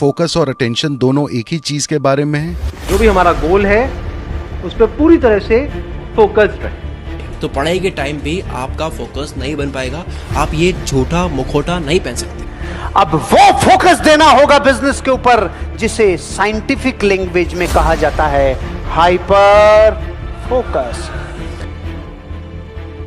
Focus और attention दोनों एक ही चीज के बारे में है? जो भी हमारा गोल है उस पर पूरी तरह से फोकस्ड रहे। तो पढ़ाई के टाइम भी आपका फोकस नहीं बन पाएगा, आप ये झूठा मुखौटा नहीं पहन सकते। अब वो फोकस देना होगा बिजनेस के ऊपर जिसे साइंटिफिक लैंग्वेज में कहा जाता है हाइपर फोकस।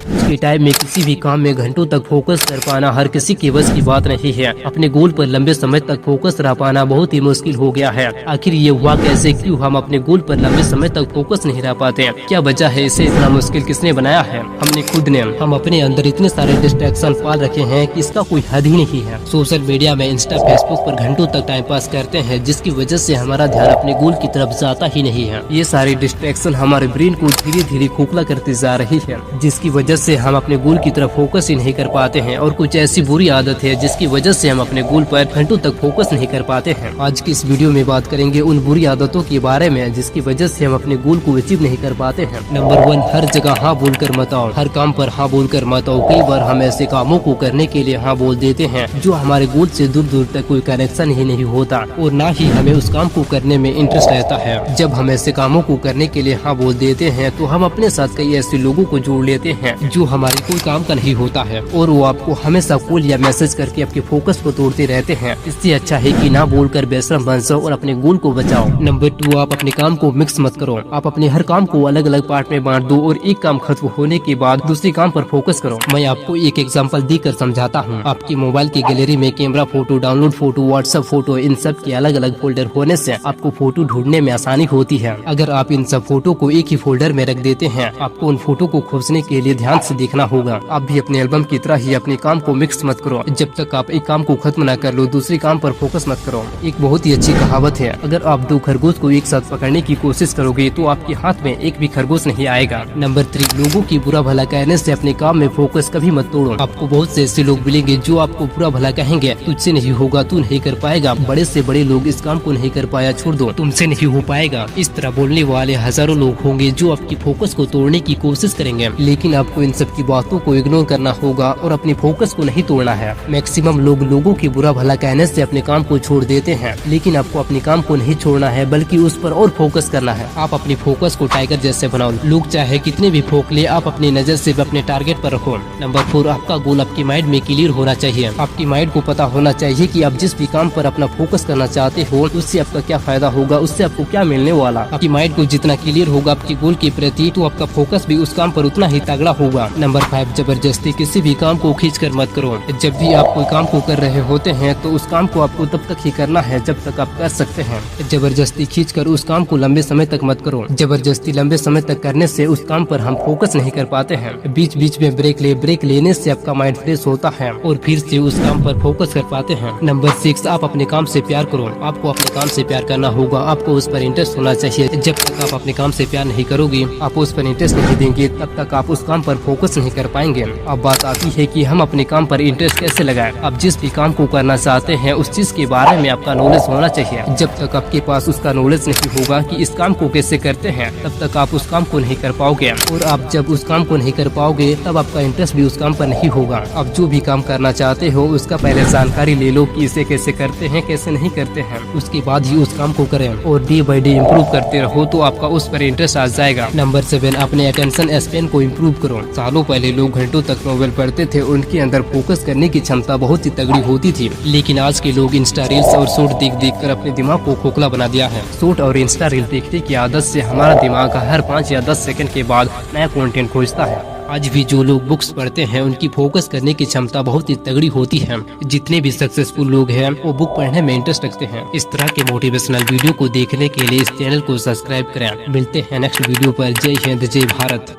आज के टाइम में किसी भी काम में घंटों तक फोकस कर पाना हर किसी की बस की बात नहीं है। अपने गोल पर लंबे समय तक फोकस रह पाना बहुत ही मुश्किल हो गया है। आखिर ये हुआ कैसे, क्यों हम अपने गोल पर लंबे समय तक फोकस नहीं रह पाते? क्या वजह है, इसे इतना मुश्किल किसने बनाया है? हमने खुद ने। हम अपने अंदर इतने सारे डिस्ट्रैक्शन पाल रखे हैं कि इसका कोई हद ही नहीं है। सोशल मीडिया में इंस्टा फेसबुक पर घंटों तक टाइम पास करते हैं, जिसकी वजह से हमारा ध्यान अपने गोल की तरफ जाता ही नहीं है। ये सारी डिस्ट्रैक्शन हमारे ब्रेन को धीरे धीरे खोखला करती जा रही है, जिसकी वजह से हम अपने गोल की तरफ फोकस ही नहीं कर पाते हैं। और कुछ ऐसी बुरी आदत है जिसकी वजह से हम अपने गोल पर घंटों तक फोकस नहीं कर पाते हैं। आज की इस वीडियो में बात करेंगे उन बुरी आदतों के बारे में जिसकी वजह से हम अपने गोल को अचीव नहीं कर पाते हैं। नंबर 1, हर जगह हाँ बोलकर मत आओ। हर काम पर हाँ बोलकर मत आओ। कई बार हम ऐसे कामों को करने के लिए हाँ बोल देते हैं जो हमारे गोल से दूर दूर तक कोई कनेक्शन ही नहीं होता और न ही हमें उस काम को करने में इंटरेस्ट रहता है। जब हम ऐसे कामों को करने के लिए हाँ बोल देते हैं तो हम अपने साथ कई ऐसे लोगों को जोड़ लेते हैं जो हमारे कोई काम का नहीं होता है और वो आपको हमेशा कॉल या मैसेज करके आपके फोकस को तोड़ते रहते हैं। इससे अच्छा है कि ना बोलकर बेशरम बन जाओ और अपने गोल को बचाओ। नंबर 2, आप अपने काम को मिक्स मत करो। आप अपने हर काम को अलग अलग पार्ट में बांट दो और एक काम खत्म होने के बाद दूसरे काम पर फोकस करो। मैं आपको एक एग्जांपल देकर समझाता हूँ। आपकी मोबाइल की गैलरी में camera photo, download photo, WhatsApp photo, इन सब के अलग अलग फोल्डर होने से आपको फोटो ढूंढने में आसानी होती है। अगर आप इन सब फोटो को एक ही फोल्डर में रख देते हैं, आपको उन फोटो को खोजने के लिए ध्यान से देखना होगा। आप भी अपने एल्बम की तरह ही अपने काम को मिक्स मत करो। जब तक आप एक काम को खत्म न कर लो, दूसरे काम पर फोकस मत करो। एक बहुत ही अच्छी कहावत है, अगर आप 2 खरगोश को एक साथ पकड़ने की कोशिश करोगे तो आपके हाथ में एक भी खरगोश नहीं आएगा। नंबर 3, लोगों की बुरा भला कहने से अपने काम में फोकस कभी मत तोड़ो। आपको बहुत से ऐसे लोग मिलेंगे जो आपको बुरा भला कहेंगे, तुझसे नहीं होगा, तू नहीं कर पाएगा, बड़े से बड़े लोग इस काम को नहीं कर पाया, छोड़ दो, तुमसे नहीं हो पाएगा। इस तरह बोलने वाले हजारों लोग होंगे जो आपकी फोकस को तोड़ने की कोशिश करेंगे, लेकिन आपको इन सब की बातों को इग्नोर करना होगा और अपनी फोकस को नहीं तोड़ना है। मैक्सिमम लोग लोगों की बुरा भला कहने से अपने काम को छोड़ देते हैं, लेकिन आपको अपने काम को नहीं छोड़ना है बल्कि उस पर और फोकस करना है। आप अपनी फोकस को टाइगर जैसे बनाओ। लोग चाहे कितने भी फोक ले, आप अपनी नजर से अपने टारगेट पर रखो। नंबर 4, आपका गोल आपकी माइंड में क्लियर होना चाहिए। आपकी माइंड को पता होना चाहिए कि आप जिस भी काम पर अपना फोकस करना चाहते हो उससे आपका क्या फायदा होगा, उससे आपको क्या मिलने वाला। आपकी माइंड को जितना क्लियर होगा आपके गोल के प्रति, तो आपका फोकस भी उस काम पर उतना ही तगड़ा होगा। नंबर 5, जबरदस्ती किसी भी काम को खींच कर मत करो। जब भी आप कोई काम को कर रहे होते हैं तो उस काम को आपको तब तक ही करना है जब तक आप कर सकते हैं। जबरदस्ती खींचकर उस काम को लंबे समय तक मत करो। जबरदस्ती लंबे समय तक करने से उस काम पर हम फोकस नहीं कर पाते हैं। बीच बीच में ब्रेक ले, ब्रेक लेने से आपका माइंड फ्रेश होता है और फिर से उस काम पर फोकस कर पाते हैं। नंबर 6, आप अपने काम से प्यार करो। आपको अपने काम से प्यार करना होगा, आपको उस पर इंटरेस्ट होना चाहिए। जब तक आप अपने काम से प्यार नहीं करोगे, आप उस पर इंटरेस्ट नहीं देंगे, तब तक आप उस काम पर फोकस नहीं कर पाएंगे। अब बात आती है कि हम अपने काम पर इंटरेस्ट कैसे लगाएं। आप जिस भी काम को करना चाहते हैं उस चीज के बारे में आपका नॉलेज होना चाहिए। जब तक आपके पास उसका नॉलेज नहीं होगा कि इस काम को कैसे करते हैं, तब तक आप उस काम को नहीं कर पाओगे और आप जब उस काम को नहीं कर पाओगे तब आपका इंटरेस्ट भी उस काम पर नहीं होगा। आप जो भी काम करना चाहते हो उसका पहले जानकारी ले लो कि इसे कैसे करते हैं, कैसे नहीं करते हैं, उसके बाद ही उस काम को करें और डे बाय डे इम्प्रूव करते रहो तो आपका उस पर इंटरेस्ट आ जाएगा। नंबर 7, अपने अटेंशन स्पैन को इम्प्रूव करो। सालों पहले लोग घंटों तक नोवेल पढ़ते थे, उनके अंदर फोकस करने की क्षमता बहुत ही तगड़ी होती थी, लेकिन आज के लोग इंस्टा रील्स और शॉर्ट देख कर अपने दिमाग को खोखला बना दिया है। शॉर्ट और इंस्टा रील देखने की आदत से हमारा दिमाग हर 5 या 10 सेकंड के बाद नया कंटेंट खोजता है। आज भी जो लोग बुक्स पढ़ते हैं उनकी फोकस करने की क्षमता बहुत ही तगड़ी होती है। जितने भी सक्सेसफुल लोग हैं वो बुक पढ़ने में इंटरेस्ट रखते हैं। इस तरह के मोटिवेशनल वीडियो को देखने के लिए इस चैनल को सब्सक्राइब करें। मिलते हैं नेक्स्ट वीडियो पर। जय हिंद, जय भारत।